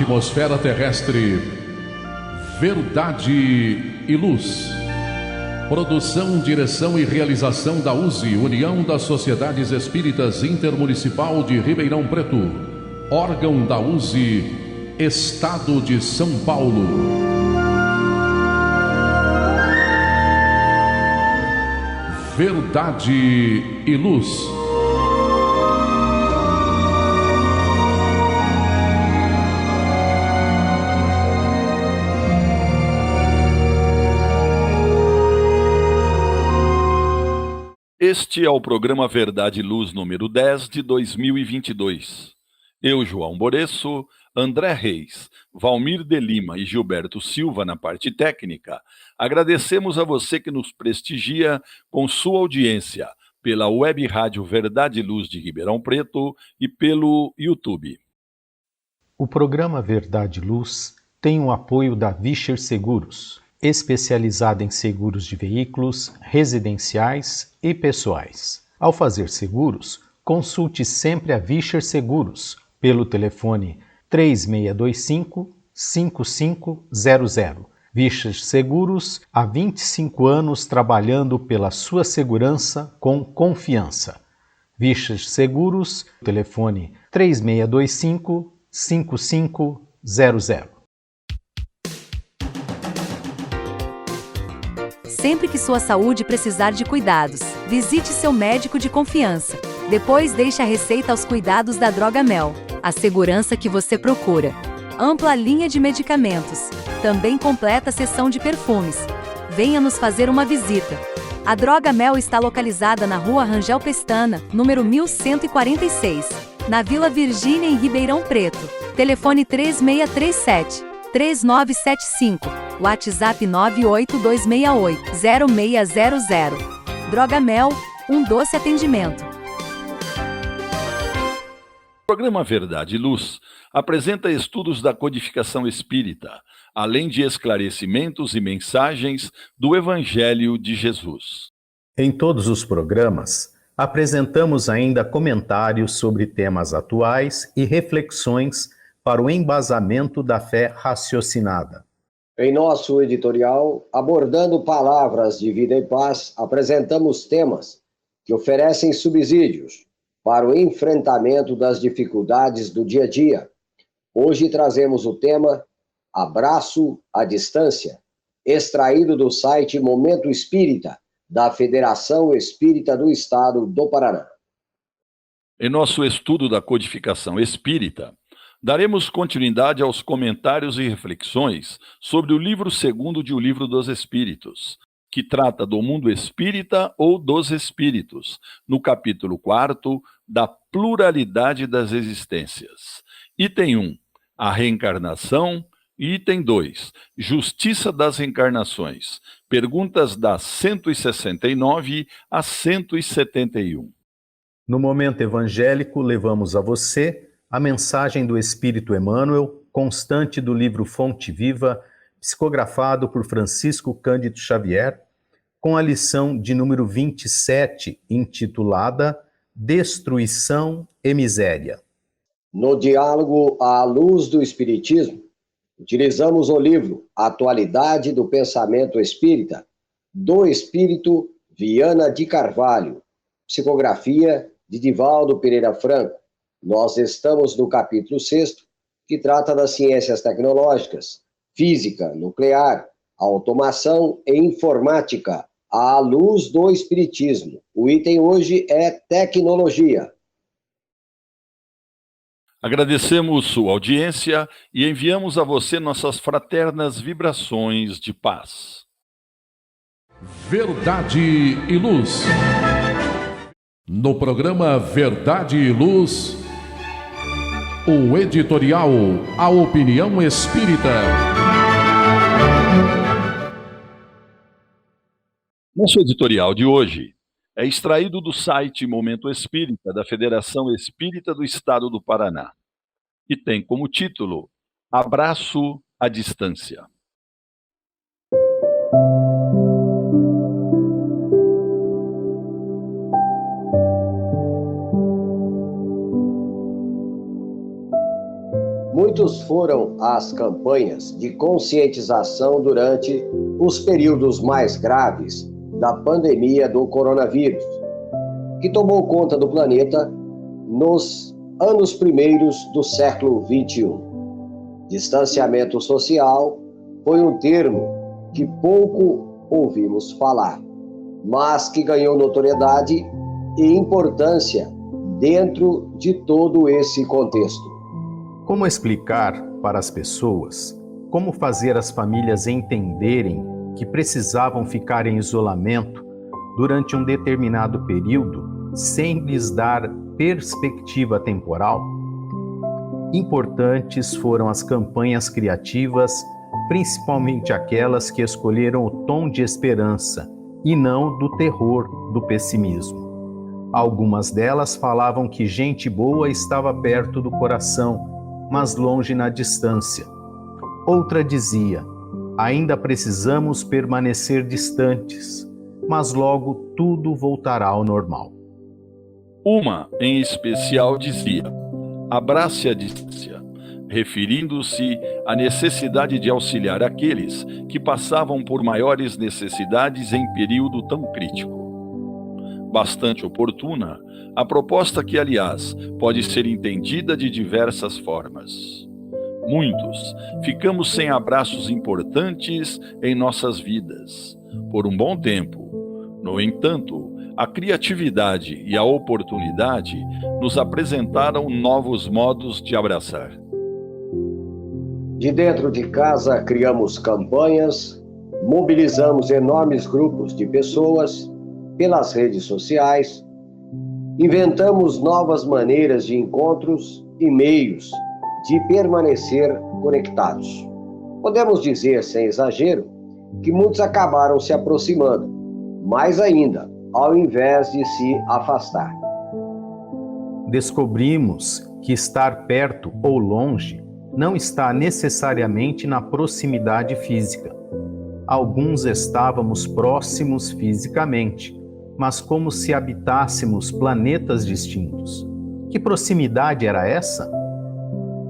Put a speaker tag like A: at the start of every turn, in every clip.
A: atmosfera terrestre, Verdade e Luz. Produção, direção e realização da USE, União das Sociedades Espíritas Intermunicipal de Ribeirão Preto. Órgão da USE, Estado de São Paulo. Verdade e Luz.
B: Este é o programa Verdade e Luz número 10 de 2022. Eu, João Boreço, André Reis, Valmir de Lima e Gilberto Silva na parte técnica, agradecemos a você que nos prestigia com sua audiência pela Web Rádio Verdade e Luz de Ribeirão Preto e pelo YouTube.
C: O programa Verdade e Luz tem o apoio da Vischer Seguros, especializada em seguros de veículos, residenciais e pessoais. Ao fazer seguros, consulte sempre a Vischer Seguros pelo telefone 3625-5500. Vischer Seguros, há 25 anos trabalhando pela sua segurança com confiança. Vischer Seguros, telefone 3625-5500.
D: Sempre que sua saúde precisar de cuidados, visite seu médico de confiança. Depois deixe a receita aos cuidados da Drogamel, a segurança que você procura. Ampla linha de medicamentos. Também completa seção de perfumes. Venha nos fazer uma visita. A Drogamel está localizada na Rua Rangel Pestana, número 1146, na Vila Virgínia, em Ribeirão Preto. Telefone 3637-3975. WhatsApp 98268-0600. Drogamel, um doce atendimento.
B: O programa Verdade e Luz apresenta estudos da codificação espírita, além de esclarecimentos e mensagens do Evangelho de Jesus.
C: Em todos os programas, apresentamos ainda comentários sobre temas atuais e reflexões para o embasamento da fé raciocinada.
E: Em nosso editorial, abordando palavras de vida e paz, apresentamos temas que oferecem subsídios para o enfrentamento das dificuldades do dia a dia. Hoje trazemos o tema Abraço à Distância, extraído do site Momento Espírita, da Federação Espírita do Estado do Paraná.
B: Em nosso estudo da codificação espírita, daremos continuidade aos comentários e reflexões sobre o livro segundo de O Livro dos Espíritos, que trata do mundo espírita ou dos espíritos, no capítulo 4 da pluralidade das existências. Item 1, a reencarnação. Item 2, justiça das reencarnações. Perguntas das 169 a 171.
C: No Momento Evangélico, levamos a você a mensagem do Espírito Emmanuel, constante do livro Fonte Viva, psicografado por Francisco Cândido Xavier, com a lição de número 27, intitulada Destruição e Miséria.
E: No diálogo à luz do Espiritismo, utilizamos o livro Atualidade do Pensamento Espírita, do Espírito Viana de Carvalho, psicografia de Divaldo Pereira Franco. Nós estamos no capítulo 6º, que trata das ciências tecnológicas, física, nuclear, automação e informática, à luz do Espiritismo. O item hoje é tecnologia.
B: Agradecemos sua audiência e enviamos a você nossas fraternas vibrações de paz.
A: Verdade e Luz. No programa Verdade e Luz, o editorial A Opinião Espírita.
B: Nosso editorial de hoje é extraído do site Momento Espírita da Federação Espírita do Estado do Paraná e tem como título Abraço à Distância.
E: Muitos anos foram as campanhas de conscientização durante os períodos mais graves da pandemia do coronavírus, que tomou conta do planeta nos anos primeiros do século XXI. Distanciamento social foi um termo que pouco ouvimos falar, mas que ganhou notoriedade e importância dentro de todo esse contexto.
C: Como explicar para as pessoas, como fazer as famílias entenderem que precisavam ficar em isolamento durante um determinado período sem lhes dar perspectiva temporal? Importantes foram as campanhas criativas, principalmente aquelas que escolheram o tom de esperança e não do terror, do pessimismo. Algumas delas falavam que gente boa estava perto do coração, mas longe na distância. Outra dizia: ainda precisamos permanecer distantes, mas logo tudo voltará ao normal.
B: Uma, em especial, dizia: abrace a distância, referindo-se à necessidade de auxiliar aqueles que passavam por maiores necessidades em período tão crítico. Bastante oportuna, a proposta que, aliás, pode ser entendida de diversas formas. Muitos ficamos sem abraços importantes em nossas vidas, por um bom tempo. No entanto, a criatividade e a oportunidade nos apresentaram novos modos de abraçar.
E: De dentro de casa, criamos campanhas, mobilizamos enormes grupos de pessoas pelas redes sociais, inventamos novas maneiras de encontros e meios de permanecer conectados. Podemos dizer, sem exagero, que muitos acabaram se aproximando, mais ainda, ao invés de se afastar.
C: Descobrimos que estar perto ou longe não está necessariamente na proximidade física. Alguns estávamos próximos fisicamente, mas como se habitássemos planetas distintos. Que proximidade era essa?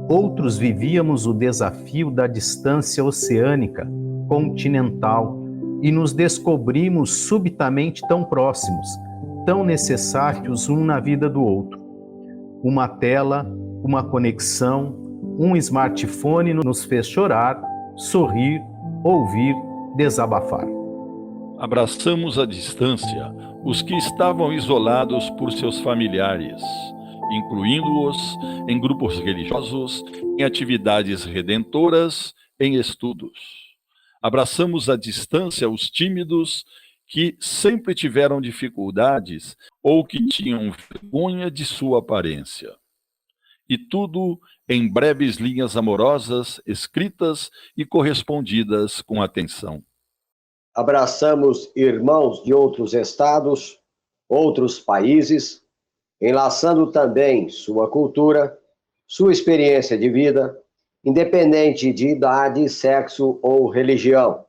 C: Outros vivíamos o desafio da distância oceânica, continental, e nos descobrimos subitamente tão próximos, tão necessários um na vida do outro. Uma tela, uma conexão, um smartphone nos fez chorar, sorrir, ouvir, desabafar.
B: Abraçamos à distância os que estavam isolados por seus familiares, incluindo-os em grupos religiosos, em atividades redentoras, em estudos. Abraçamos à distância os tímidos que sempre tiveram dificuldades ou que tinham vergonha de sua aparência. E tudo em breves linhas amorosas, escritas e correspondidas com atenção.
E: Abraçamos irmãos de outros estados, outros países, enlaçando também sua cultura, sua experiência de vida, independente de idade, sexo ou religião.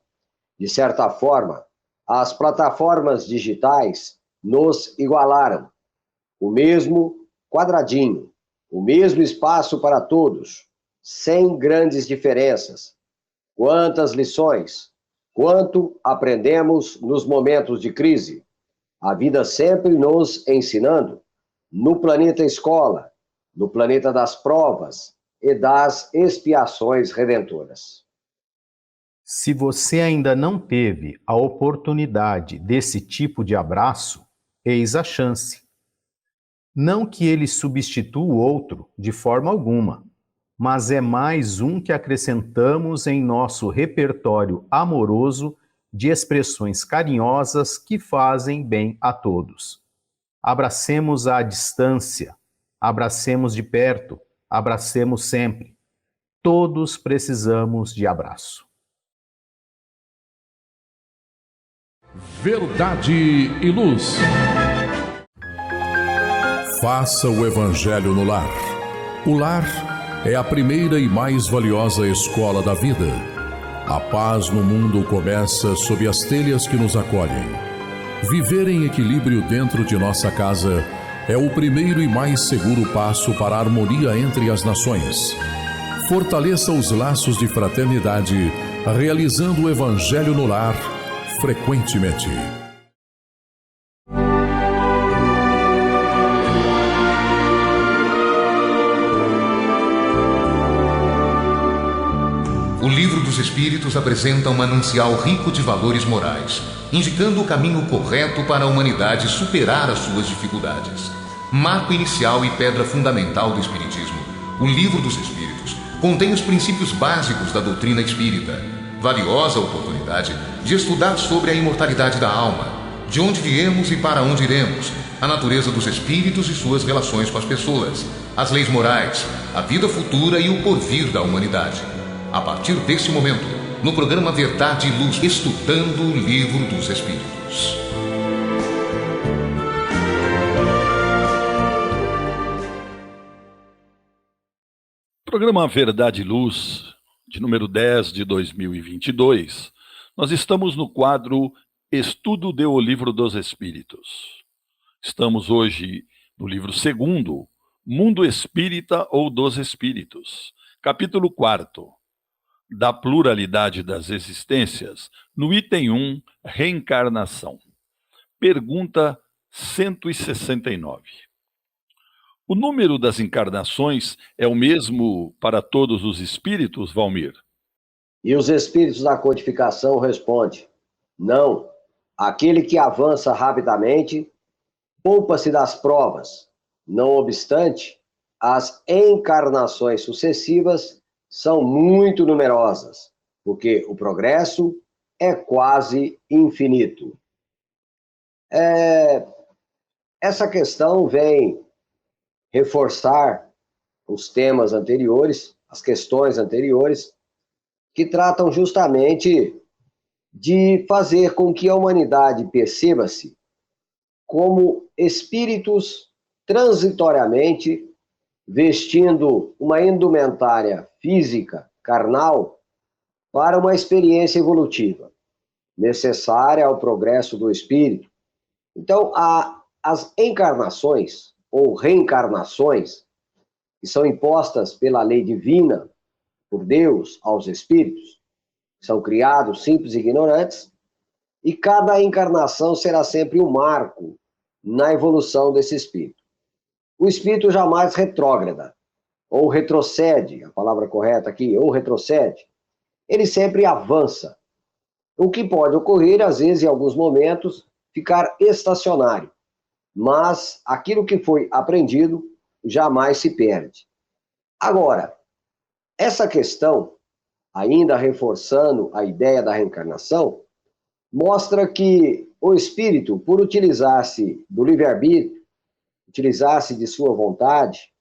E: De certa forma, as plataformas digitais nos igualaram. O mesmo quadradinho, o mesmo espaço para todos, sem grandes diferenças. Quantas lições! Quanto aprendemos nos momentos de crise, a vida sempre nos ensinando, no planeta escola, no planeta das provas e das expiações redentoras.
C: Se você ainda não teve a oportunidade desse tipo de abraço, eis a chance. Não que ele substitua o outro de forma alguma, mas é mais um que acrescentamos em nosso repertório amoroso de expressões carinhosas que fazem bem a todos. Abracemos à distância, abracemos de perto, abracemos sempre. Todos precisamos de abraço.
A: Verdade e luz. Faça o Evangelho no lar. O lar é a primeira e mais valiosa escola da vida. A paz no mundo começa sob as telhas que nos acolhem. Viver em equilíbrio dentro de nossa casa é o primeiro e mais seguro passo para a harmonia entre as nações. Fortaleça os laços de fraternidade, realizando o Evangelho no lar frequentemente.
F: O Livro dos Espíritos apresenta um manancial rico de valores morais, indicando o caminho correto para a humanidade superar as suas dificuldades. Marco inicial e pedra fundamental do Espiritismo, o Livro dos Espíritos contém os princípios básicos da doutrina espírita, valiosa oportunidade de estudar sobre a imortalidade da alma, de onde viemos e para onde iremos, a natureza dos espíritos e suas relações com as pessoas, as leis morais, a vida futura e o porvir da humanidade. A partir desse momento, no programa Verdade e Luz, estudando o Livro dos Espíritos.
B: Programa Verdade e Luz, de número 10 de 2022, nós estamos no quadro Estudo do Livro dos Espíritos. Estamos hoje no livro 2º, Mundo Espírita ou dos Espíritos, capítulo 4. Da pluralidade das existências, no item 1, reencarnação. Pergunta 169. O número das encarnações é o mesmo para todos os espíritos, Valmir?
E: E os espíritos da codificação respondem: não. Aquele que avança rapidamente poupa-se das provas. Não obstante, as encarnações sucessivas são muito numerosas, porque o progresso é quase infinito. Essa questão vem reforçar os temas anteriores, as questões anteriores, que tratam justamente de fazer com que a humanidade perceba-se como espíritos transitoriamente vestindo uma indumentária física, carnal, para uma experiência evolutiva, necessária ao progresso do espírito. Então, as encarnações, ou reencarnações, que são impostas pela lei divina, por Deus, aos espíritos, são criados simples e ignorantes, e cada encarnação será sempre um marco na evolução desse espírito. O espírito jamais retrógrada, ou retrocede, a palavra correta aqui, ou retrocede. Ele sempre avança. O que pode ocorrer, às vezes, em alguns momentos, ficar estacionário. Mas aquilo que foi aprendido jamais se perde. Agora, essa questão, ainda reforçando a ideia da reencarnação, mostra que o espírito, por utilizar-se do livre-arbítrio, utilizar-se de sua vontade,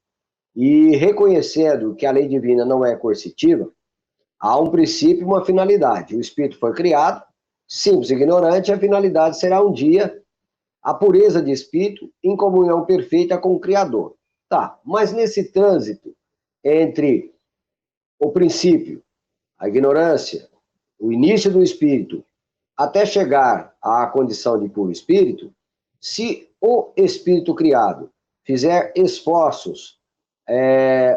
E: e reconhecendo que a lei divina não é coercitiva, há um princípio e uma finalidade. O espírito foi criado, simples e ignorante, a finalidade será um dia a pureza de espírito em comunhão perfeita com o Criador. Tá, mas nesse trânsito entre o princípio, a ignorância, o início do espírito, até chegar à condição de puro espírito, se o espírito criado fizer esforços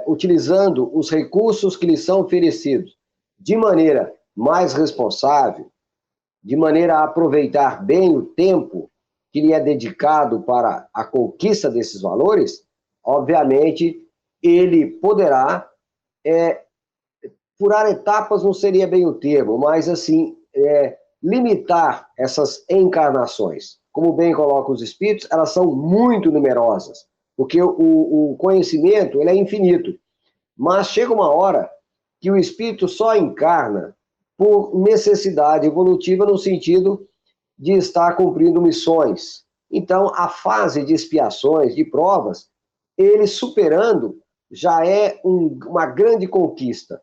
E: utilizando os recursos que lhe são oferecidos de maneira mais responsável, de maneira a aproveitar bem o tempo que lhe é dedicado para a conquista desses valores, obviamente ele poderá furar etapas, não seria bem o termo, mas assim, limitar essas encarnações. Como bem colocam os espíritos, elas são muito numerosas, porque o conhecimento ele é infinito. Mas chega uma hora que o espírito só encarna por necessidade evolutiva no sentido de estar cumprindo missões. Então, a fase de expiações, de provas, ele superando já é uma grande conquista,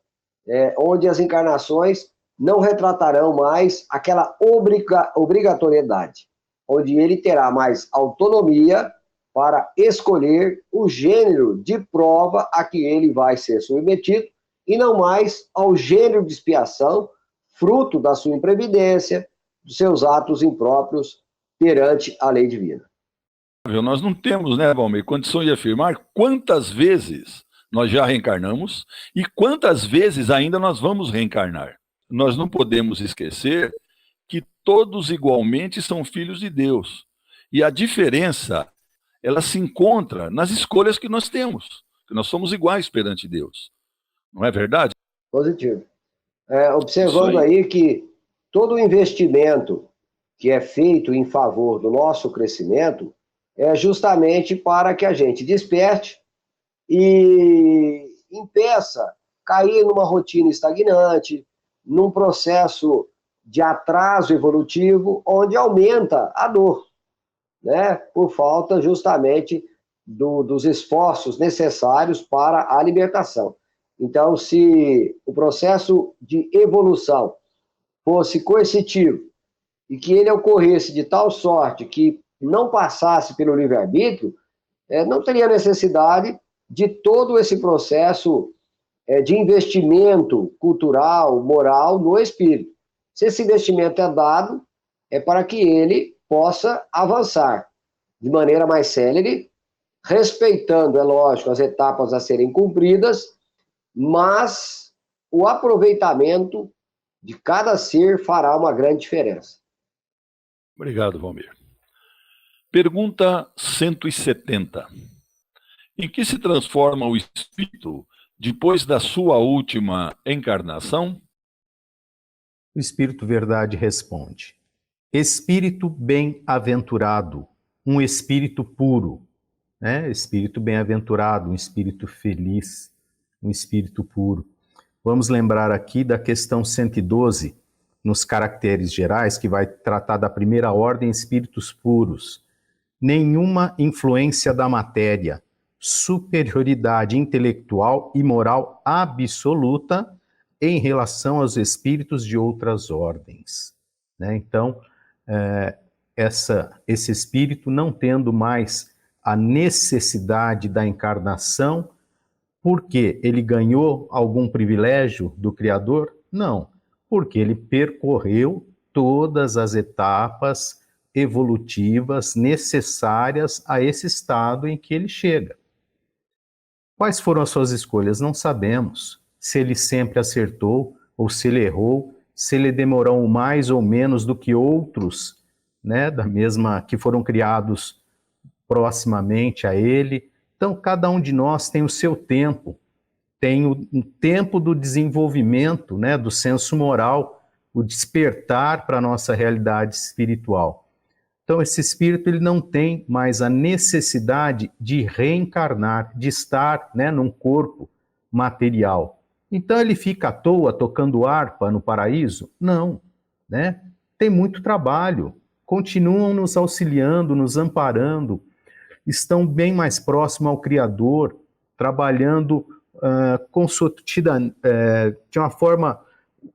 E: onde as encarnações não retratarão mais aquela obrigatoriedade, onde ele terá mais autonomia para escolher o gênero de prova a que ele vai ser submetido, e não mais ao gênero de expiação, fruto da sua imprevidência, dos seus atos impróprios perante a lei divina.
B: Nós não temos, né, Valmir, condição de afirmar quantas vezes Nós já reencarnamos e quantas vezes ainda nós vamos reencarnar? Nós não podemos esquecer que todos igualmente são filhos de Deus. E a diferença, ela se encontra nas escolhas que nós temos, que nós somos iguais perante Deus. Não é verdade?
E: Positivo. Observando aí que todo o investimento que é feito em favor do nosso crescimento é justamente para que a gente desperte e impeça cair numa rotina estagnante, num processo de atraso evolutivo, onde aumenta a dor, né? Por falta justamente dos esforços necessários para a libertação. Então, se o processo de evolução fosse coercitivo e que ele ocorresse de tal sorte que não passasse pelo livre-arbítrio, não teria necessidade de todo esse processo de investimento cultural, moral no espírito. Se esse investimento é dado, é para que ele possa avançar de maneira mais célere, respeitando, é lógico, as etapas a serem cumpridas, mas o aproveitamento de cada ser fará uma grande diferença.
B: Obrigado, Valmir. Pergunta 170. Em que se transforma o espírito depois da sua última encarnação?
C: O Espírito Verdade responde: Espírito bem-aventurado, um espírito puro, né? Espírito bem-aventurado, um espírito feliz, um espírito puro. Vamos lembrar aqui da questão 112, nos caracteres gerais, que vai tratar da primeira ordem, espíritos puros. Nenhuma influência da matéria, superioridade intelectual e moral absoluta em relação aos espíritos de outras ordens, né? Então, esse espírito não tendo mais a necessidade da encarnação, porque ele ganhou algum privilégio do Criador? Não, porque ele percorreu todas as etapas evolutivas necessárias a esse estado em que ele chega. Quais foram as suas escolhas? Não sabemos. Se ele sempre acertou ou se ele errou, se ele demorou mais ou menos do que outros, né, da mesma que foram criados proximamente a ele. Então, cada um de nós tem o seu tempo, tem o tempo do desenvolvimento, né, do senso moral, o despertar para a nossa realidade espiritual. Então, esse espírito ele não tem mais a necessidade de reencarnar, de estar, né, num corpo material. Então, ele fica à toa tocando harpa no paraíso? Não, né? Tem muito trabalho, continuam nos auxiliando, nos amparando, estão bem mais próximos ao Criador, trabalhando de uma forma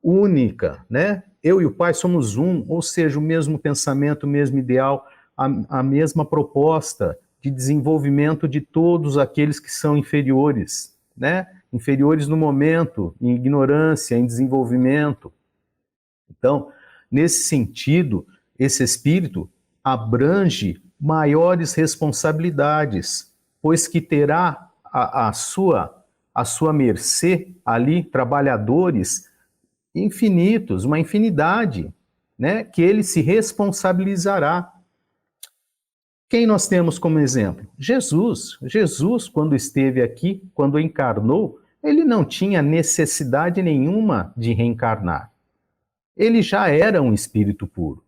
C: única, né? Eu e o Pai somos um, ou seja, o mesmo pensamento, o mesmo ideal, a mesma proposta de desenvolvimento de todos aqueles que são inferiores, né? Inferiores no momento, em ignorância, em desenvolvimento. Então, nesse sentido, esse espírito abrange maiores responsabilidades, pois que terá a sua mercê ali trabalhadores infinitos, uma infinidade, né, que ele se responsabilizará. Quem nós temos como exemplo? Jesus. Jesus, quando esteve aqui, quando encarnou, ele não tinha necessidade nenhuma de reencarnar. Ele já era um espírito puro.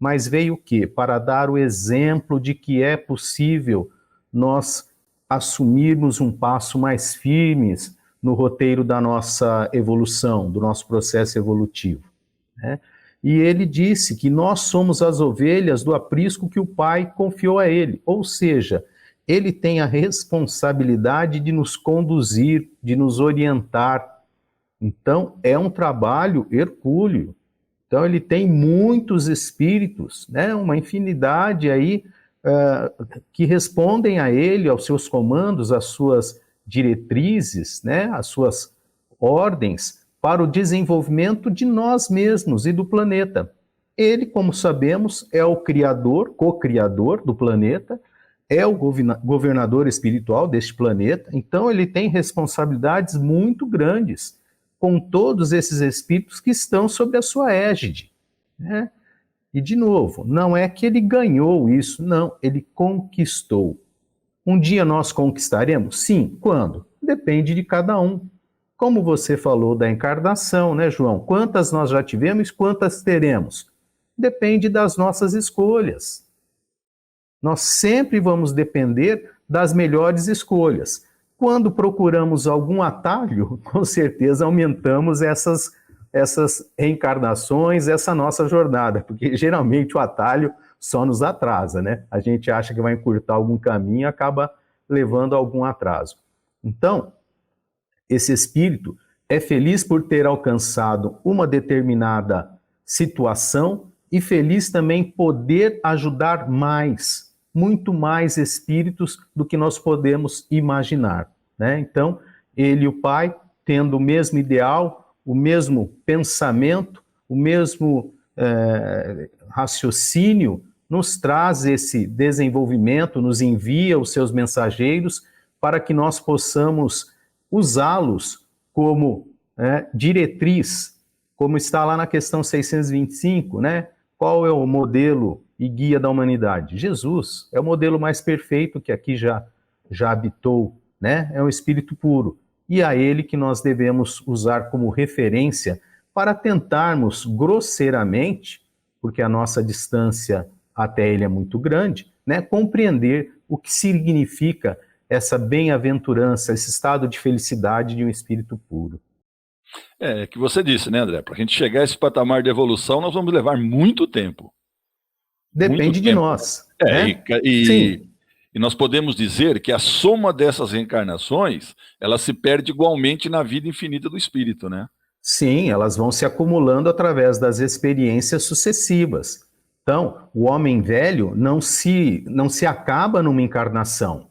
C: Mas veio o quê? Para dar o exemplo de que é possível nós assumirmos um passo mais firmes no roteiro da nossa evolução, do nosso processo evolutivo, né? E ele disse que nós somos as ovelhas do aprisco que o Pai confiou a ele, ou seja, ele tem a responsabilidade de nos conduzir, de nos orientar. Então, é um trabalho hercúleo. Então, ele tem muitos espíritos, né? Uma infinidade aí que respondem a ele, aos seus comandos, às suas diretrizes, né? Às suas ordens para o desenvolvimento de nós mesmos e do planeta. Ele, como sabemos, é o criador, co-criador do planeta, é o governador espiritual deste planeta, então ele tem responsabilidades muito grandes com todos esses espíritos que estão sob a sua égide, né? E, de novo, não é que ele ganhou isso, não, ele conquistou. Um dia nós conquistaremos? Sim. Quando? Depende de cada um. Como você falou da encarnação, né, João? Quantas nós já tivemos, quantas teremos? Depende das nossas escolhas. Nós sempre vamos depender das melhores escolhas. Quando procuramos algum atalho, com certeza aumentamos essas reencarnações, essa nossa jornada, porque geralmente o atalho só nos atrasa, né? A gente acha que vai encurtar algum caminho e acaba levando a algum atraso. Então, esse espírito é feliz por ter alcançado uma determinada situação e feliz também poder ajudar mais, muito mais espíritos do que nós podemos imaginar, né? Então, ele e o pai, tendo o mesmo ideal, o mesmo pensamento, o mesmo raciocínio, nos traz esse desenvolvimento, nos envia os seus mensageiros para que nós possamos usá-los como diretriz, como está lá na questão 625, né? Qual é o modelo e guia da humanidade? Jesus é o modelo mais perfeito que aqui já habitou, né? É um espírito puro. E a ele que nós devemos usar como referência para tentarmos grosseiramente, porque a nossa distância até ele é muito grande, né? Compreender o que significa essa bem-aventurança, esse estado de felicidade de um espírito puro.
B: É que você disse, né, André? Para a gente chegar a esse patamar de evolução, nós vamos levar muito tempo.
C: Depende de nós. Né?
B: E nós podemos dizer que a soma dessas reencarnações, ela se perde igualmente na vida infinita do espírito, né?
C: Sim, elas vão se acumulando através das experiências sucessivas. Então, o homem velho não se acaba numa encarnação.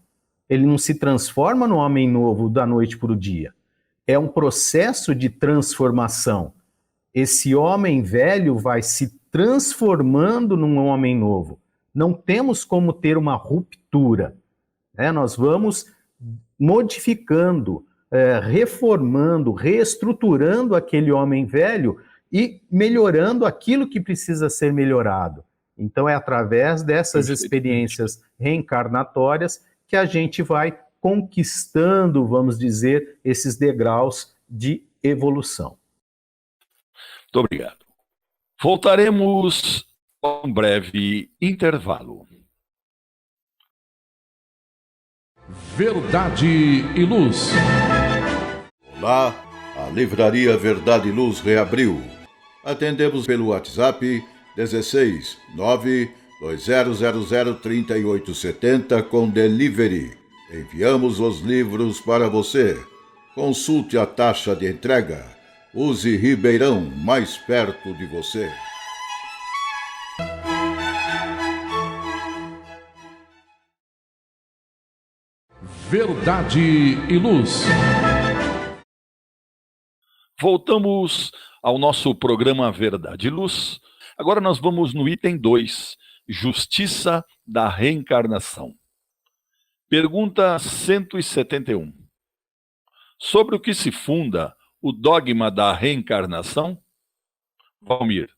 C: Ele não se transforma no homem novo da noite para o dia. É um processo de transformação. Esse homem velho vai se transformando num homem novo. Não temos como ter uma ruptura, né? Nós vamos modificando, reformando, reestruturando aquele homem velho e melhorando aquilo que precisa ser melhorado. Então é através dessas experiências reencarnatórias que a gente vai conquistando, vamos dizer, esses degraus de evolução.
B: Muito obrigado. Voltaremos a um breve intervalo.
A: Verdade e Luz.
G: Olá, a Livraria Verdade e Luz reabriu. Atendemos pelo WhatsApp 16 92000 3870 com delivery. Enviamos os livros para você. Consulte a taxa de entrega. Use Ribeirão, mais perto de você.
A: Verdade e Luz.
B: Voltamos ao nosso programa Verdade e Luz. Agora nós vamos no item 2, Justiça da Reencarnação. Pergunta 171. Sobre o que se funda o dogma da reencarnação? Valmir.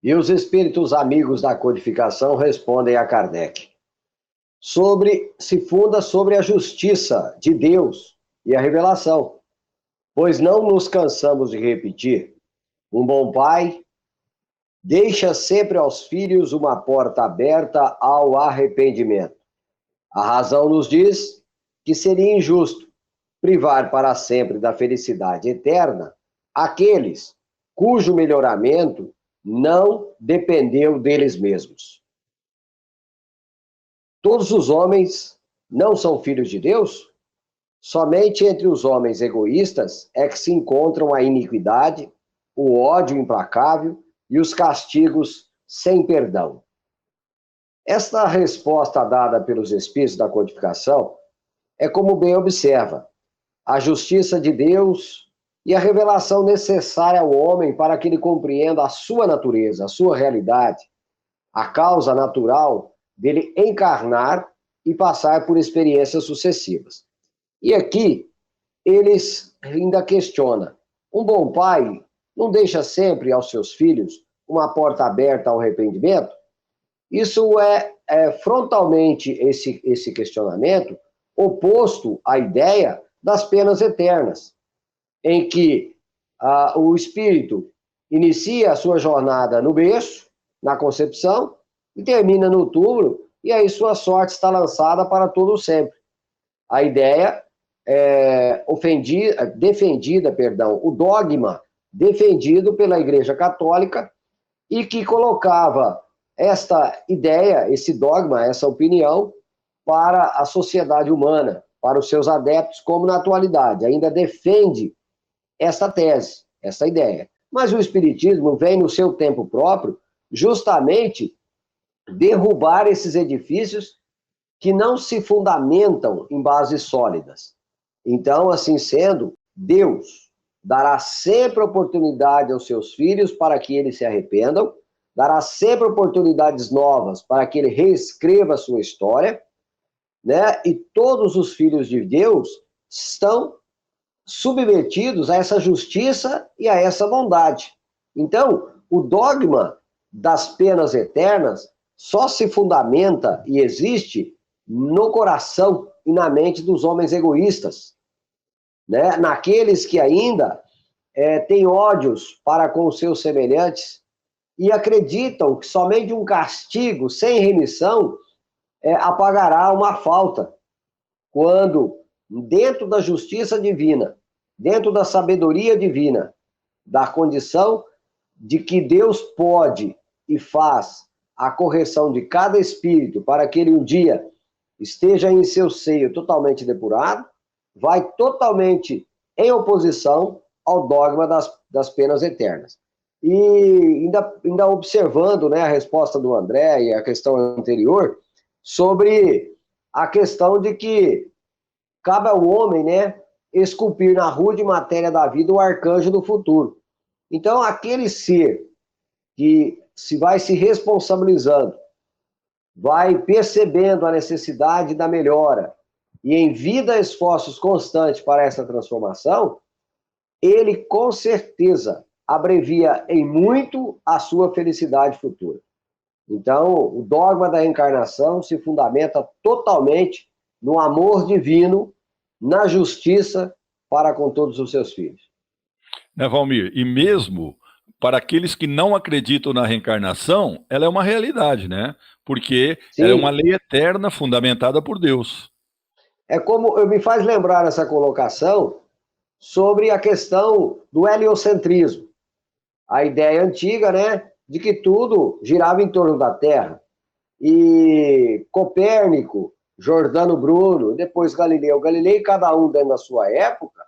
E: E os espíritos amigos da codificação respondem a Kardec. Se funda sobre a justiça de Deus e a revelação, pois não nos cansamos de repetir. Um bom pai deixa sempre aos filhos uma porta aberta ao arrependimento. A razão nos diz que seria injusto privar para sempre da felicidade eterna aqueles cujo melhoramento não dependeu deles mesmos. Todos os homens não são filhos de Deus? Somente entre os homens egoístas é que se encontram a iniquidade, o ódio implacável e os castigos sem perdão. Esta resposta dada pelos espíritos da codificação é como bem observa, a justiça de Deus e a revelação necessária ao homem para que ele compreenda a sua natureza, a sua realidade, a causa natural dele encarnar e passar por experiências sucessivas. E aqui, eles ainda questionam. Um bom pai não deixa sempre aos seus filhos uma porta aberta ao arrependimento? Isso é frontalmente esse questionamento oposto à ideia das penas eternas, em que o espírito inicia a sua jornada no berço, na concepção, e termina no túmulo, e aí sua sorte está lançada para todo sempre. A ideia defendida, o dogma defendido pela Igreja Católica, e que colocava esta ideia, esse dogma, essa opinião, para a sociedade humana, para os seus adeptos, como na atualidade. Ainda defende essa tese, essa ideia. Mas o Espiritismo vem no seu tempo próprio justamente derrubar esses edifícios que não se fundamentam em bases sólidas. Então, assim sendo, Deus dará sempre oportunidade aos seus filhos para que eles se arrependam, dará sempre oportunidades novas para que ele reescreva a sua história, né? E todos os filhos de Deus estão submetidos a essa justiça e a essa bondade. Então, o dogma das penas eternas só se fundamenta e existe no coração e na mente dos homens egoístas, né? Naqueles que ainda têm ódios para com os seus semelhantes e acreditam que somente um castigo sem remissão apagará uma falta, quando dentro da justiça divina, dentro da sabedoria divina, da condição de que Deus pode e faz a correção de cada espírito para que ele um dia esteja em seu seio totalmente depurado, vai totalmente em oposição ao dogma das penas eternas. E ainda observando, né, a resposta do André e a questão anterior, sobre a questão de que cabe ao homem, né, esculpir na rude matéria da vida o arcanjo do futuro. Então, aquele ser que vai se responsabilizando, vai percebendo a necessidade da melhora e envida esforços constantes para essa transformação, ele com certeza abrevia em muito a sua felicidade futura. Então, o dogma da reencarnação se fundamenta totalmente no amor divino, na justiça para com todos os seus filhos.
B: Né, Valmir? E mesmo para aqueles que não acreditam na reencarnação, ela é uma realidade, né? Porque ela é uma lei eterna fundamentada por Deus.
E: É como me faz lembrar essa colocação sobre a questão do heliocentrismo. A ideia antiga, né, de que tudo girava em torno da Terra. E Copérnico, Giordano Bruno, depois Galileu Galilei, cada um dentro da sua época,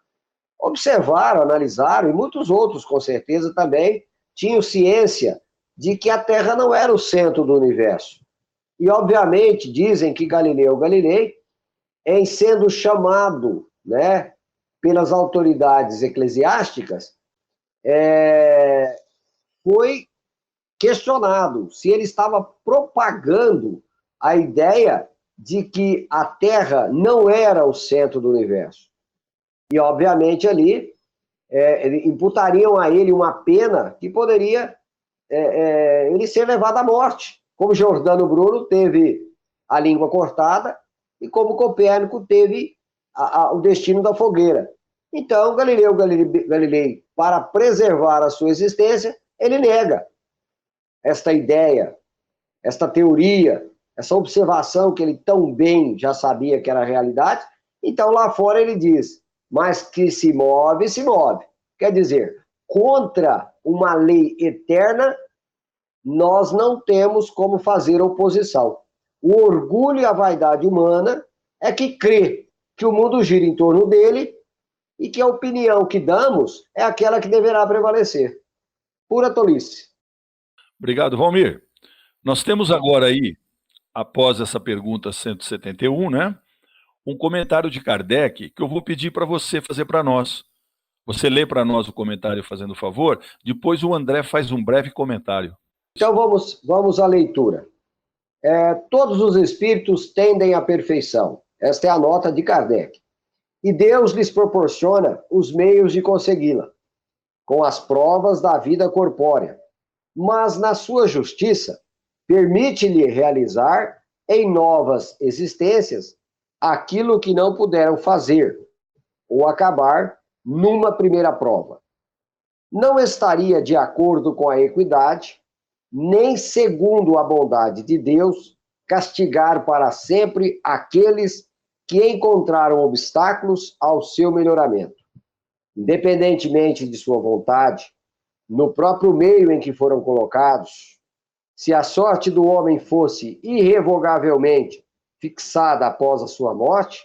E: observaram, analisaram, e muitos outros, com certeza, também tinham ciência de que a Terra não era o centro do universo. E, obviamente, dizem que Galileu Galilei, em sendo chamado, né, pelas autoridades eclesiásticas, foi questionado se ele estava propagando a ideia de que a Terra não era o centro do universo. E, obviamente, ali imputariam a ele uma pena que poderia ele ser levado à morte, como Giordano Bruno teve a língua cortada e como Copérnico teve o destino da fogueira. Então, Galileu Galilei, para preservar a sua existência, ele nega esta ideia, esta teoria, essa observação que ele tão bem já sabia que era a realidade. Então, lá fora ele diz, mas que se move, se move. Quer dizer, contra uma lei eterna, nós não temos como fazer oposição. O orgulho e a vaidade humana é que crê que o mundo gira em torno dele e que a opinião que damos é aquela que deverá prevalecer. Pura tolice.
B: Obrigado, Valmir. Nós temos agora aí, após essa pergunta 171, né, um comentário de Kardec que eu vou pedir para você fazer para nós. Você lê para nós o comentário fazendo favor, depois o André faz um breve comentário.
E: Então vamos à leitura. Todos os espíritos tendem à perfeição. Esta é a nota de Kardec. E Deus lhes proporciona os meios de consegui-la, com as provas da vida corpórea. Mas, na sua justiça, permite-lhe realizar em novas existências aquilo que não puderam fazer ou acabar numa primeira prova. Não estaria de acordo com a equidade, nem segundo a bondade de Deus, castigar para sempre aqueles que encontraram obstáculos ao seu melhoramento. Independentemente de sua vontade, no próprio meio em que foram colocados, se a sorte do homem fosse irrevogavelmente fixada após a sua morte,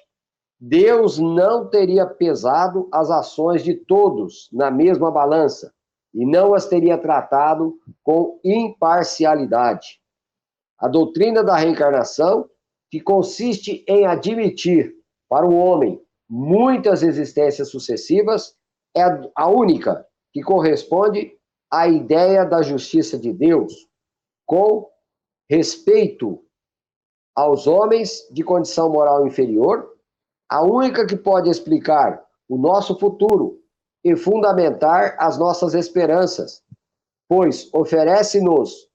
E: Deus não teria pesado as ações de todos na mesma balança e não as teria tratado com imparcialidade. A doutrina da reencarnação, que consiste em admitir para o homem muitas existências sucessivas, é a única que corresponde à ideia da justiça de Deus, com respeito aos homens de condição moral inferior, a única que pode explicar o nosso futuro e fundamentar as nossas esperanças, pois oferece-nos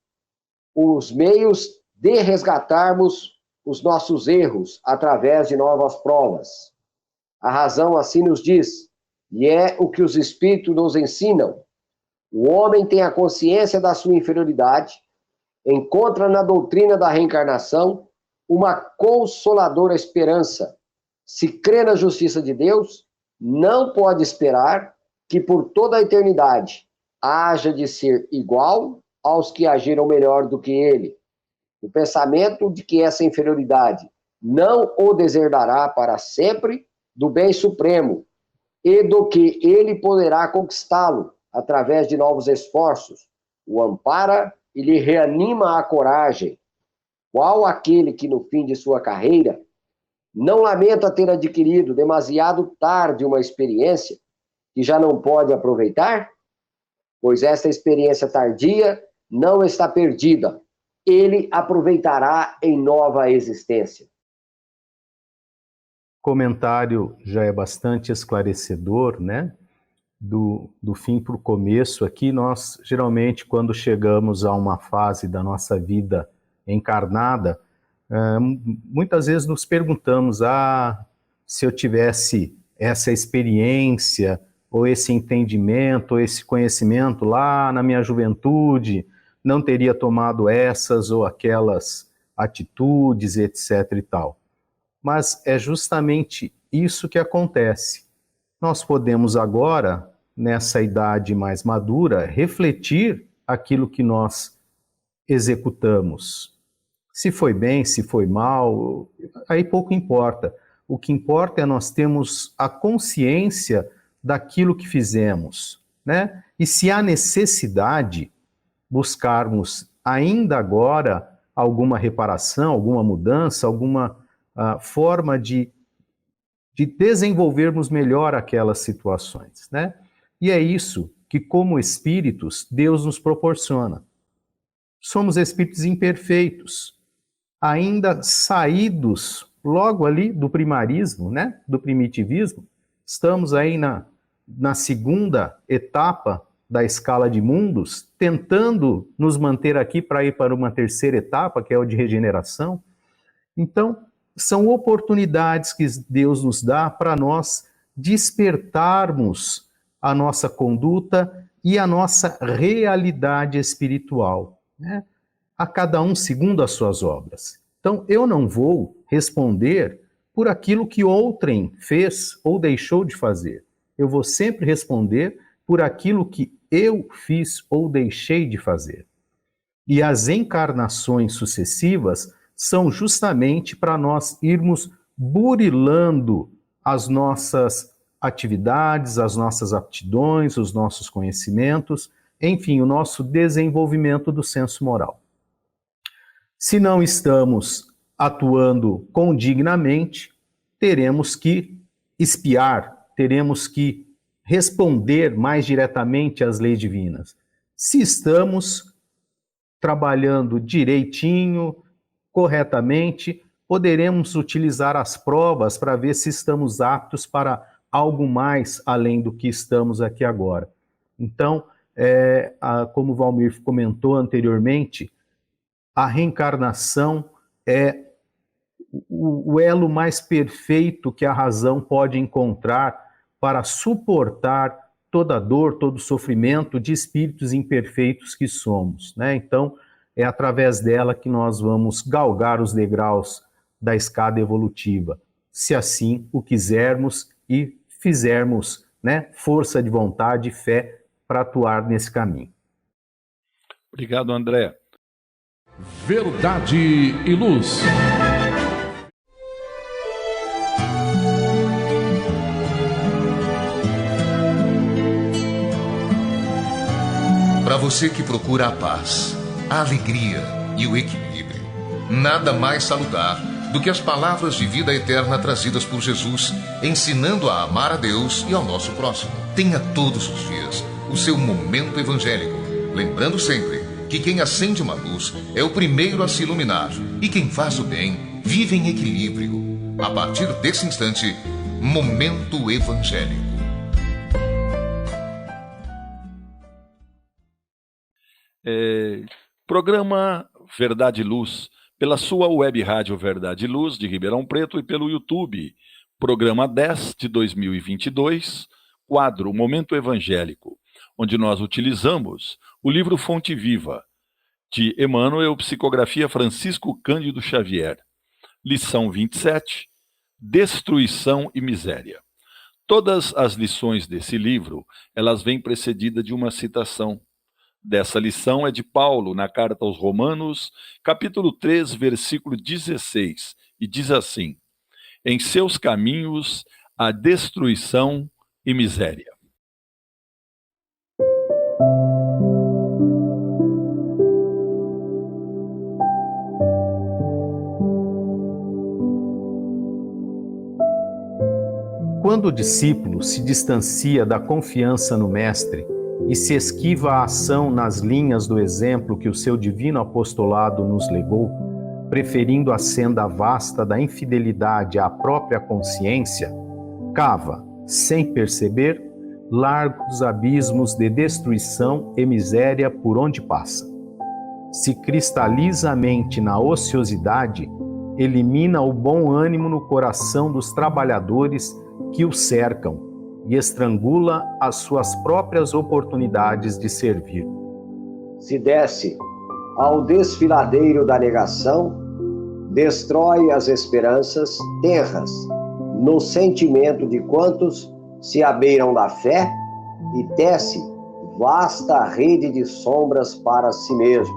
E: os meios de resgatarmos os nossos erros através de novas provas. A razão assim nos diz, e é o que os espíritos nos ensinam. O homem tem a consciência da sua inferioridade, encontra na doutrina da reencarnação uma consoladora esperança. Se crê na justiça de Deus, não pode esperar que por toda a eternidade haja de ser igual aos que agiram melhor do que ele. O pensamento de que essa inferioridade não o deserdará para sempre do bem supremo e do que ele poderá conquistá-lo através de novos esforços, o ampara e lhe reanima a coragem, qual aquele que no fim de sua carreira não lamenta ter adquirido demasiado tarde uma experiência que já não pode aproveitar? Pois esta experiência tardia não está perdida. Ele aproveitará em nova existência.
C: O comentário já é bastante esclarecedor, né? Do fim para o começo aqui, nós geralmente, quando chegamos a uma fase da nossa vida encarnada, muitas vezes nos perguntamos, se eu tivesse essa experiência, ou esse entendimento, ou esse conhecimento lá na minha juventude, não teria tomado essas ou aquelas atitudes, etc. e tal. Mas é justamente isso que acontece. Nós podemos agora, nessa idade mais madura, refletir aquilo que nós executamos. Se foi bem, se foi mal, aí pouco importa. O que importa é nós termos a consciência daquilo que fizemos, né? E se há necessidade, buscarmos ainda agora alguma reparação, alguma mudança, alguma forma de desenvolvermos melhor aquelas situações, né? E é isso que, como espíritos, Deus nos proporciona. Somos espíritos imperfeitos, ainda saídos logo ali do primarismo, né? Do primitivismo. Estamos aí na segunda etapa da escala de mundos, tentando nos manter aqui para ir para uma terceira etapa, que é o de regeneração. Então, são oportunidades que Deus nos dá para nós despertarmos a nossa conduta e a nossa realidade espiritual, né? A cada um segundo as suas obras. Então, eu não vou responder por aquilo que outrem fez ou deixou de fazer. Eu vou sempre responder por aquilo que eu fiz ou deixei de fazer. E as encarnações sucessivas são justamente para nós irmos burilando as nossas atividades, as nossas aptidões, os nossos conhecimentos, enfim, o nosso desenvolvimento do senso moral. Se não estamos atuando condignamente, teremos que espiar, teremos que responder mais diretamente às leis divinas. Se estamos trabalhando direitinho, corretamente, poderemos utilizar as provas para ver se estamos aptos para algo mais além do que estamos aqui agora. Então, como o Valmir comentou anteriormente, a reencarnação é o elo mais perfeito que a razão pode encontrar para suportar toda a dor, todo o sofrimento de espíritos imperfeitos que somos, né? Então, é através dela que nós vamos galgar os degraus da escada evolutiva, se assim o quisermos e fizermos, né, força de vontade e fé para atuar nesse caminho.
B: Obrigado, André.
A: Verdade e Luz.
F: Para você que procura a paz, a alegria e o equilíbrio, nada mais salutar do que as palavras de vida eterna trazidas por Jesus, ensinando a amar a Deus e ao nosso próximo. Tenha todos os dias o seu momento evangélico, lembrando sempre que quem acende uma luz é o primeiro a se iluminar e quem faz o bem vive em equilíbrio. A partir desse instante, Momento Evangélico.
B: Programa Verdade e Luz, pela sua web rádio Verdade e Luz de Ribeirão Preto e pelo YouTube. Programa 10 de 2022, quadro Momento Evangélico, onde nós utilizamos o livro Fonte Viva, de Emmanuel, psicografia Francisco Cândido Xavier. Lição 27, Destruição e Miséria. Todas as lições desse livro, elas vêm precedidas de uma citação. Dessa lição é de Paulo, na carta aos Romanos, capítulo 3, versículo 16, e diz assim: em seus caminhos há destruição e miséria.
C: Quando o discípulo se distancia da confiança no mestre e se esquiva a ação nas linhas do exemplo que o seu divino apostolado nos legou, preferindo a senda vasta da infidelidade à própria consciência, cava, sem perceber, largos abismos de destruição e miséria por onde passa. Se cristaliza a mente na ociosidade, elimina o bom ânimo no coração dos trabalhadores que o cercam e estrangula as suas próprias oportunidades de servir.
E: Se desce ao desfiladeiro da negação, destrói as esperanças tenras no sentimento de quantos se abeiram da fé e tece vasta rede de sombras para si mesmo.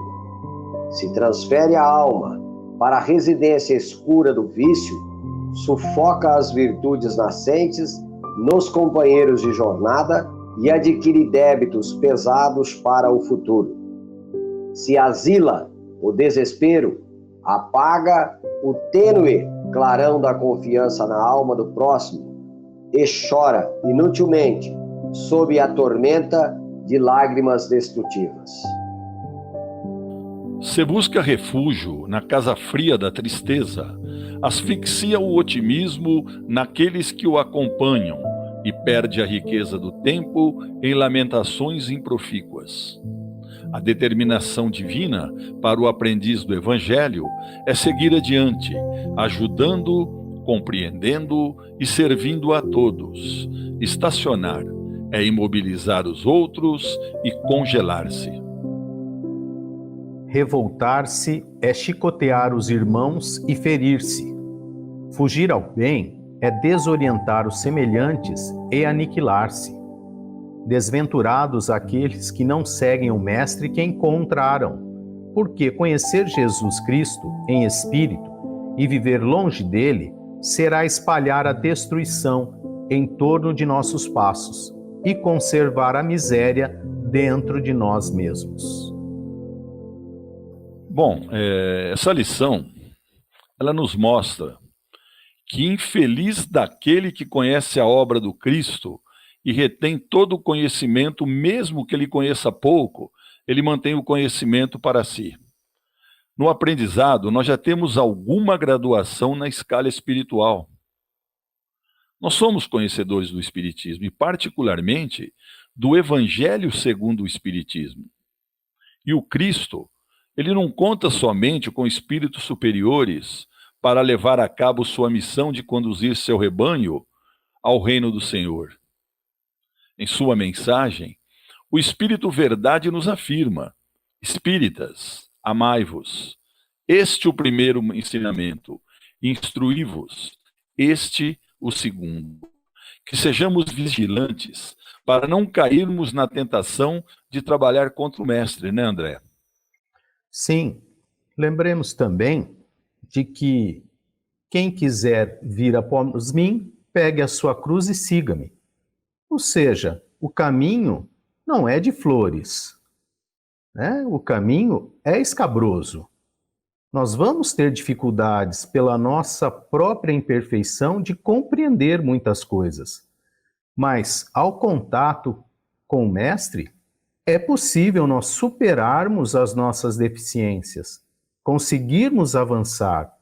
E: Se transfere a alma para a residência escura do vício, sufoca as virtudes nascentes nos companheiros de jornada e adquire débitos pesados para o futuro. Se asila o desespero, apaga o tênue clarão da confiança na alma do próximo e chora inutilmente sob a tormenta de lágrimas destrutivas.
B: Se busca refúgio na casa fria da tristeza, asfixia o otimismo naqueles que o acompanham e perde a riqueza do tempo em lamentações improfícuas. A determinação divina para o aprendiz do Evangelho é seguir adiante, ajudando, compreendendo e servindo a todos. Estacionar é imobilizar os outros e congelar-se.
C: Revoltar-se é chicotear os irmãos e ferir-se. Fugir ao bem é desorientar os semelhantes e aniquilar-se. Desventurados aqueles que não seguem o Mestre que encontraram, porque conhecer Jesus Cristo em espírito e viver longe dele será espalhar a destruição em torno de nossos passos e conservar a miséria dentro de nós mesmos.
B: Bom, essa lição, ela nos mostra que infeliz daquele que conhece a obra do Cristo e retém todo o conhecimento, mesmo que ele conheça pouco, ele mantém o conhecimento para si. No aprendizado, nós já temos alguma graduação na escala espiritual. Nós somos conhecedores do Espiritismo e, particularmente, do Evangelho segundo o Espiritismo. E o Cristo, ele não conta somente com espíritos superiores para levar a cabo sua missão de conduzir seu rebanho ao reino do Senhor. Em sua mensagem, o Espírito Verdade nos afirma: Espíritas, amai-vos. Este o primeiro ensinamento. Instruí-vos. Este o segundo. Que sejamos vigilantes para não cairmos na tentação de trabalhar contra o Mestre, né, André?
C: Sim, lembremos também de que quem quiser vir após mim, pegue a sua cruz e siga-me. Ou seja, o caminho não é de flores, né? O caminho é escabroso. Nós vamos ter dificuldades pela nossa própria imperfeição de compreender muitas coisas. Mas, ao contato com o Mestre, é possível nós superarmos as nossas deficiências, conseguirmos avançar.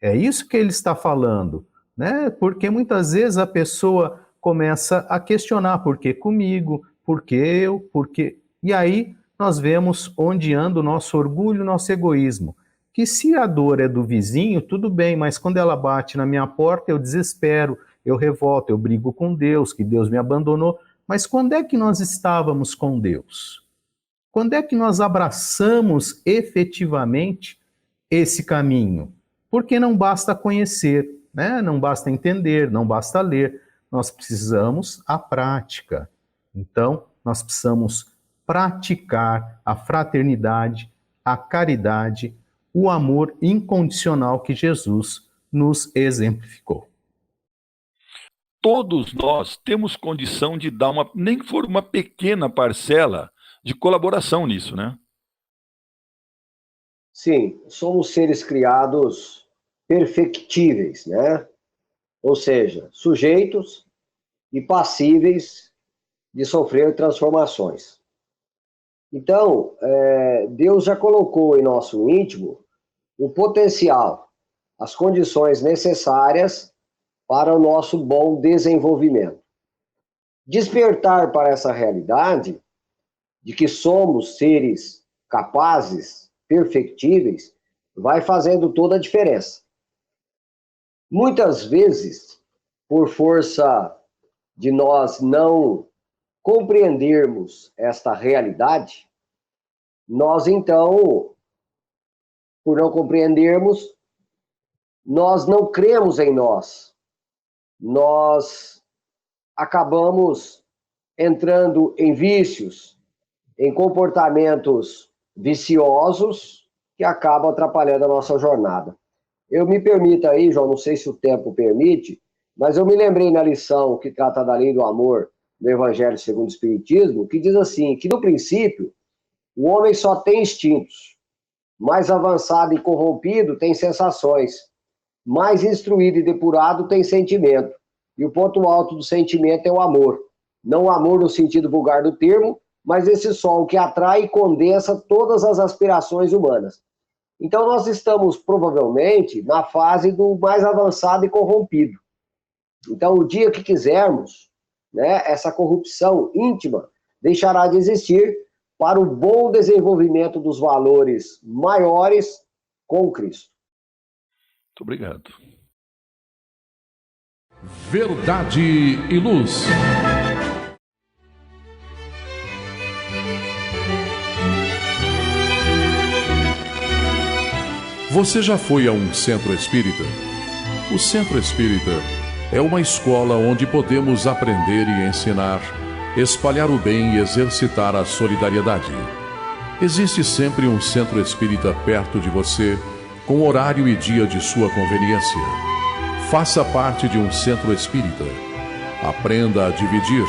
C: É isso que ele está falando, né? Porque muitas vezes a pessoa começa a questionar: por que comigo? Por que eu? Por que... E aí nós vemos onde anda o nosso orgulho, o nosso egoísmo. Que se a dor é do vizinho, tudo bem, mas quando ela bate na minha porta, eu desespero, eu revolto, eu brigo com Deus, que Deus me abandonou. Mas quando é que nós estávamos com Deus? Quando é que nós abraçamos efetivamente esse caminho? Porque não basta conhecer, né? Não basta entender, não basta ler. Nós precisamos a prática. Então, nós precisamos praticar a fraternidade, a caridade, o amor incondicional que Jesus nos exemplificou.
B: Todos nós temos condição de dar nem que for uma pequena parcela de colaboração nisso, né?
E: Sim, somos seres criados perfectíveis, né? Ou seja, sujeitos e passíveis de sofrer transformações. Então, Deus já colocou em nosso íntimo o potencial, as condições necessárias para o nosso bom desenvolvimento. Despertar para essa realidade de que somos seres capazes, perfectíveis, vai fazendo toda a diferença. Muitas vezes, por força de nós não compreendermos esta realidade, nós então, por não compreendermos, nós não cremos em nós. Nós acabamos entrando em vícios, em comportamentos viciosos que acabam atrapalhando a nossa jornada. Eu me permito aí, João, não sei se o tempo permite, mas eu me lembrei na lição que trata da lei do amor do Evangelho segundo o Espiritismo, que diz assim, que no princípio o homem só tem instintos, mais avançado e corrompido tem sensações, mais instruído e depurado tem sentimento. E o ponto alto do sentimento é o amor. Não o amor no sentido vulgar do termo, mas esse sol que atrai e condensa todas as aspirações humanas. Então nós estamos provavelmente na fase do mais avançado e corrompido. Então o dia que quisermos, né, essa corrupção íntima deixará de existir para o bom desenvolvimento dos valores maiores com Cristo.
B: Muito obrigado.
A: Verdade e Luz. Você já foi a um centro espírita? O centro espírita é uma escola onde podemos aprender e ensinar, espalhar o bem e exercitar a solidariedade. Existe sempre um centro espírita perto de você, com horário e dia de sua conveniência. Faça parte de um centro espírita. Aprenda a dividir,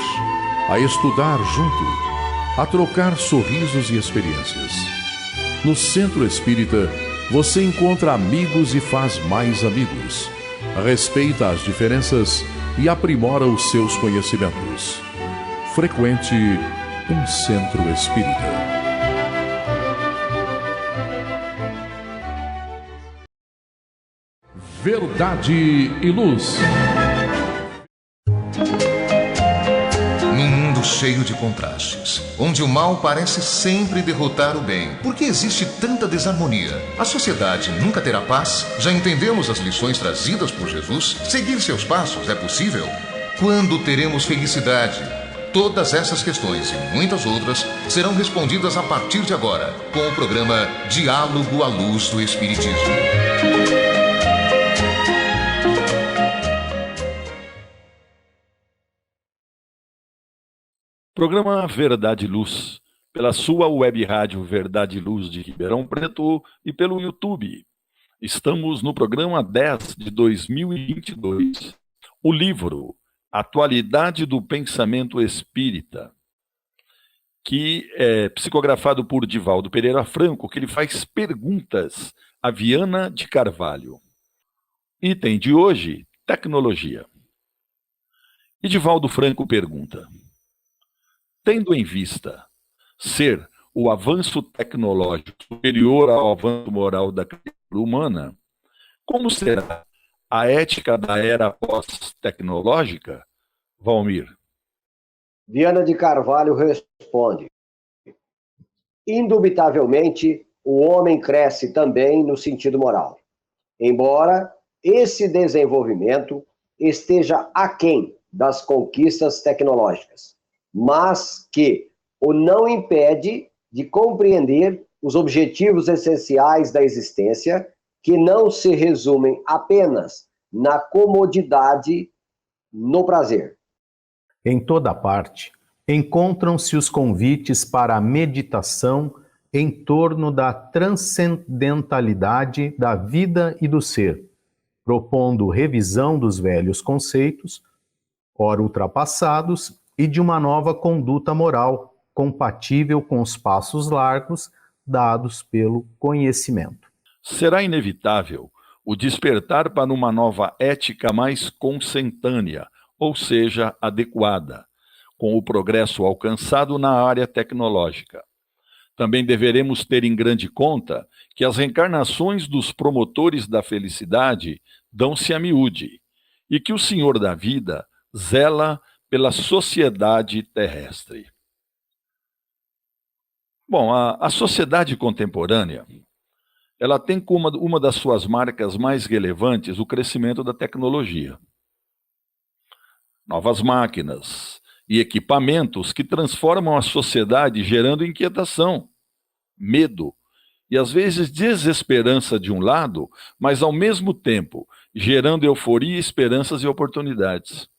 A: a estudar junto, a trocar sorrisos e experiências. No centro espírita, você encontra amigos e faz mais amigos. Respeita as diferenças e aprimora os seus conhecimentos. Frequente um centro espírita. Verdade e Luz.
F: Num mundo cheio de contrastes, onde o mal parece sempre derrotar o bem, por que existe tanta desarmonia? A sociedade nunca terá paz? Já entendemos as lições trazidas por Jesus? Seguir seus passos é possível? Quando teremos felicidade? Todas essas questões e muitas outras serão respondidas a partir de agora, com o programa Diálogo à Luz do Espiritismo.
B: Programa Verdade e Luz, pela sua web rádio Verdade e Luz de Ribeirão Preto e pelo YouTube. Estamos no programa 10 de 2022. O livro Atualidade do Pensamento Espírita, que é psicografado por Divaldo Pereira Franco, que ele faz perguntas a Viana de Carvalho. Item de hoje, tecnologia. E Divaldo Franco pergunta: tendo em vista ser o avanço tecnológico superior ao avanço moral da criatura humana, como será a ética da era pós-tecnológica, Valmir?
E: Viana de Carvalho responde: indubitavelmente, o homem cresce também no sentido moral, embora esse desenvolvimento esteja aquém das conquistas tecnológicas, mas que o não impede de compreender os objetivos essenciais da existência, que não se resumem apenas na comodidade, no prazer.
C: Em toda parte, encontram-se os convites para a meditação em torno da transcendentalidade da vida e do ser, propondo revisão dos velhos conceitos, ora ultrapassados, e de uma nova conduta moral, compatível com os passos largos dados pelo conhecimento.
B: Será inevitável o despertar para uma nova ética mais consentânea, ou seja, adequada, com o progresso alcançado na área tecnológica. Também deveremos ter em grande conta que as reencarnações dos promotores da felicidade dão-se a miúde, e que o Senhor da vida zela pela sociedade terrestre. Bom, a sociedade contemporânea, ela tem como uma das suas marcas mais relevantes o crescimento da tecnologia. Novas máquinas e equipamentos que transformam a sociedade, gerando inquietação, medo e às vezes desesperança de um lado, mas ao mesmo tempo gerando euforia, esperanças e oportunidades.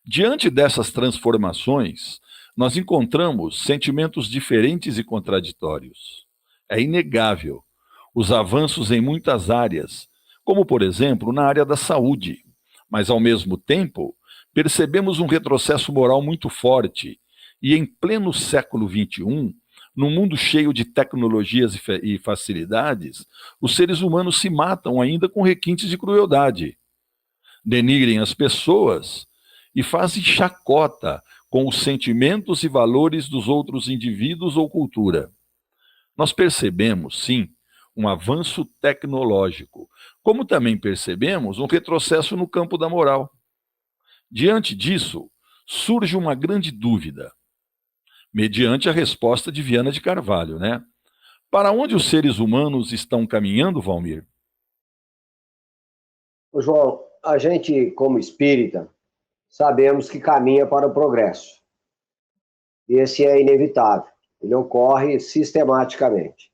B: Diante dessas transformações, nós encontramos sentimentos diferentes e contraditórios. É inegável os avanços em muitas áreas, como, por exemplo, na área da saúde, mas, ao mesmo tempo, percebemos um retrocesso moral muito forte e, em pleno século XXI, num mundo cheio de tecnologias e facilidades, os seres humanos se matam ainda com requintes de crueldade, denigrem as pessoas e fazem chacota com os sentimentos e valores dos outros indivíduos ou cultura. Nós percebemos, sim, um avanço tecnológico, como também percebemos um retrocesso no campo da moral. Diante disso, surge uma grande dúvida, mediante a resposta de Viana de Carvalho, né? Para onde os seres humanos estão caminhando, Valmir?
E: João, a gente, como espírita, sabemos que caminha para o progresso. Esse é inevitável, ele ocorre sistematicamente.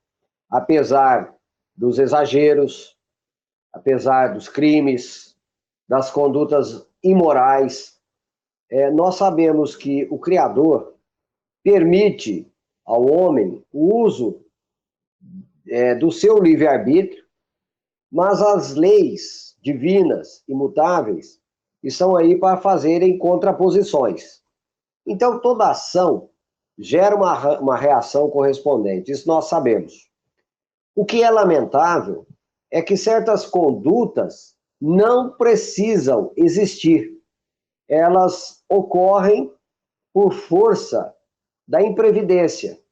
E: Apesar dos exageros, apesar dos crimes, das condutas imorais, nós sabemos que o Criador permite ao homem o uso do seu livre-arbítrio, mas as leis divinas, imutáveis, estão aí para fazerem contraposições. Então, toda ação gera uma reação correspondente, isso nós sabemos. O que é lamentável é que certas condutas não precisam existir. Elas ocorrem por força da imprevidência,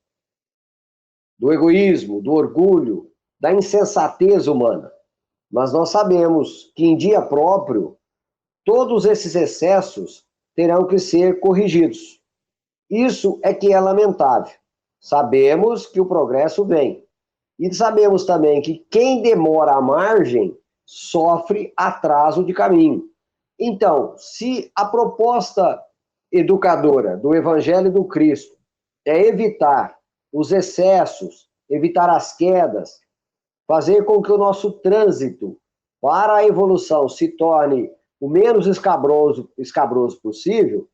E: do egoísmo, do orgulho, da insensatez humana. Mas nós sabemos que em dia próprio, todos esses excessos terão que ser corrigidos. Isso é que é lamentável. Sabemos que o progresso vem. E sabemos também que quem demora à margem sofre atraso de caminho. Então, se a proposta educadora do Evangelho do Cristo é evitar os excessos, evitar as quedas, fazer com que o nosso trânsito para a evolução se torne o menos escabroso possível,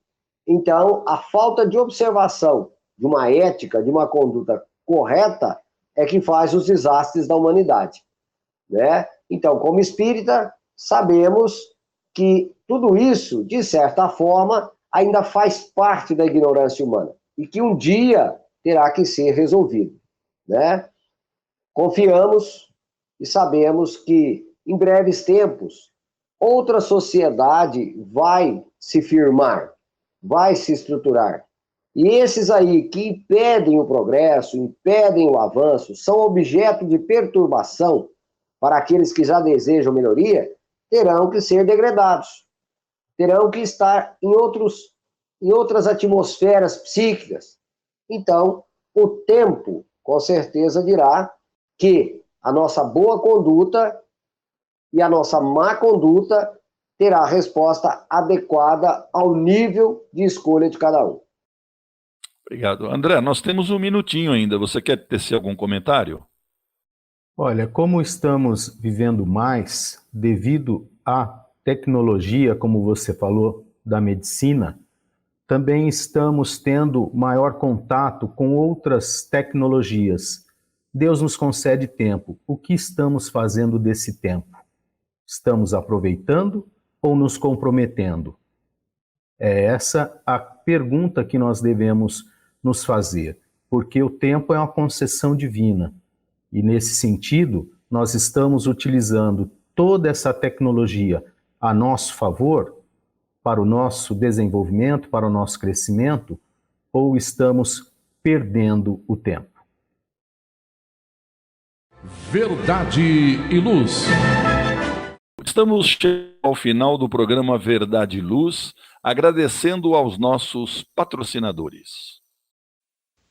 E: então a falta de observação de uma ética, de uma conduta correta, é que faz os desastres da humanidade, né? Então, como espírita, sabemos que tudo isso, de certa forma, ainda faz parte da ignorância humana e que um dia terá que ser resolvido, né? Confiamos e sabemos que, em breves tempos, outra sociedade vai se firmar, vai se estruturar. E esses aí que impedem o progresso, impedem o avanço, são objeto de perturbação para aqueles que já desejam melhoria, terão que ser degradados, terão que estar em outras atmosferas psíquicas. Então, o tempo, com certeza, dirá que a nossa boa conduta e a nossa má conduta terá resposta adequada ao nível de escolha de cada um.
B: Obrigado. André, nós temos um minutinho ainda. Você quer tecer algum comentário?
C: Olha, como estamos vivendo mais devido à tecnologia, como você falou, da medicina, também estamos tendo maior contato com outras tecnologias. Deus nos concede tempo. O que estamos fazendo desse tempo? Estamos aproveitando ou nos comprometendo? É essa a pergunta que nós devemos nos fazer, porque o tempo é uma concessão divina. E nesse sentido, nós estamos utilizando toda essa tecnologia a nosso favor, para o nosso desenvolvimento, para o nosso crescimento, ou estamos perdendo o tempo?
A: Verdade e Luz.
B: Estamos chegando ao final do programa Verdade e Luz, agradecendo aos nossos patrocinadores.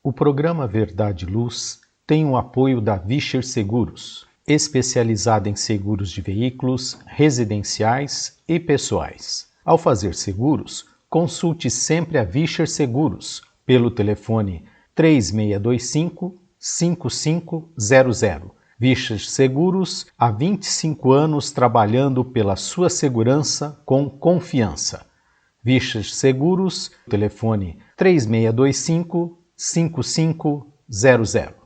C: O programa Verdade e Luz tem o apoio da Vischer Seguros, especializada em seguros de veículos, residenciais e pessoais. Ao fazer seguros, consulte sempre a Vischer Seguros pelo telefone 3625-5500. Vischer Seguros, há 25 anos trabalhando pela sua segurança com confiança. Vischer Seguros, telefone 3625-5500.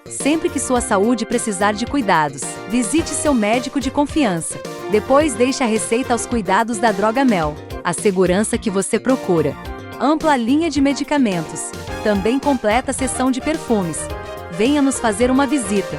D: Sempre que sua saúde precisar de cuidados, visite seu médico de confiança. Depois deixe a receita aos cuidados da Droga Mel, a segurança que você procura. Ampla linha de medicamentos. Também completa seção de perfumes. Venha nos fazer uma visita.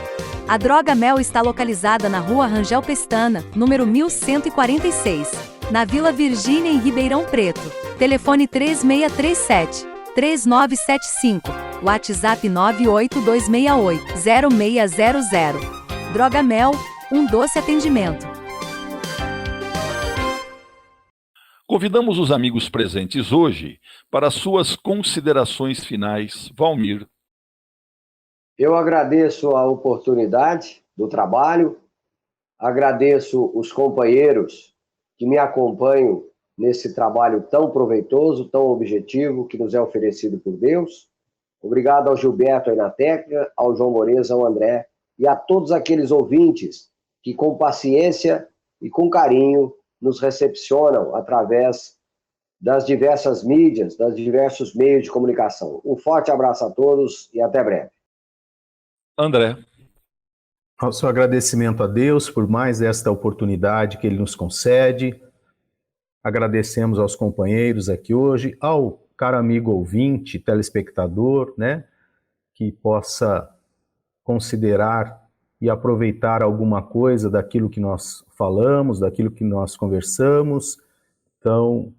D: A Droga Mel está localizada na Rua Rangel Pestana, número 1146, na Vila Virgínia, em Ribeirão Preto. Telefone 3637-3975. WhatsApp 98268-0600. Droga Mel, um doce atendimento.
B: Convidamos os amigos presentes hoje para suas considerações finais. Valmir.
E: Eu agradeço a oportunidade do trabalho, agradeço os companheiros que me acompanham nesse trabalho tão proveitoso, tão objetivo que nos é oferecido por Deus. Obrigado ao Gilberto aí na técnica, ao João Moreza, ao André e a todos aqueles ouvintes que com paciência e com carinho nos recepcionam através das diversas mídias, dos diversos meios de comunicação. Um forte abraço a todos e até breve.
B: André.
C: Nosso agradecimento a Deus por mais esta oportunidade que Ele nos concede. Agradecemos aos companheiros aqui hoje, ao caro amigo ouvinte, telespectador, né, que possa considerar e aproveitar alguma coisa daquilo que nós falamos, daquilo que nós conversamos. Então,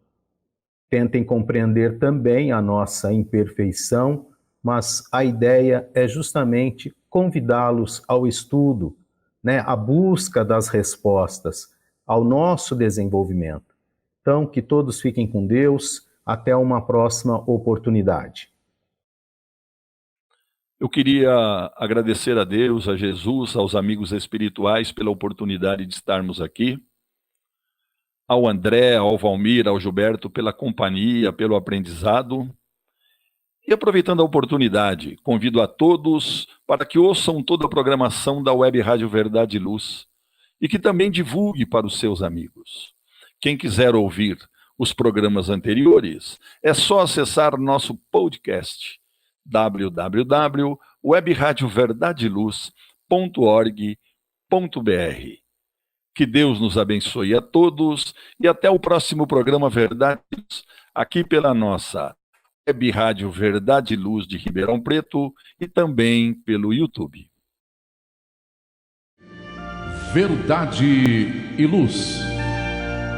C: tentem compreender também a nossa imperfeição, mas a ideia é justamente convidá-los ao estudo, né, à busca das respostas, ao nosso desenvolvimento. Então, que todos fiquem com Deus. Até uma próxima oportunidade.
B: Eu queria agradecer a Deus, a Jesus, aos amigos espirituais pela oportunidade de estarmos aqui, ao André, ao Valmir, ao Gilberto pela companhia, pelo aprendizado. E aproveitando a oportunidade, convido a todos para que ouçam toda a programação da Web Rádio Verdade e Luz e que também divulgue para os seus amigos. Quem quiser ouvir os programas anteriores, é só acessar nosso podcast www.webradioverdadeluz.org.br. Que Deus nos abençoe a todos e até o próximo programa Verdade e Luz, aqui pela nossa Web Rádio Verdade e Luz de Ribeirão Preto e também pelo YouTube.
A: Verdade e Luz.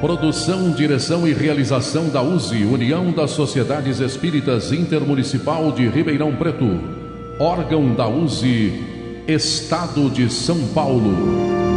A: Produção, direção e realização da USE, União das Sociedades Espíritas Intermunicipal de Ribeirão Preto. Órgão da USE, Estado de São Paulo.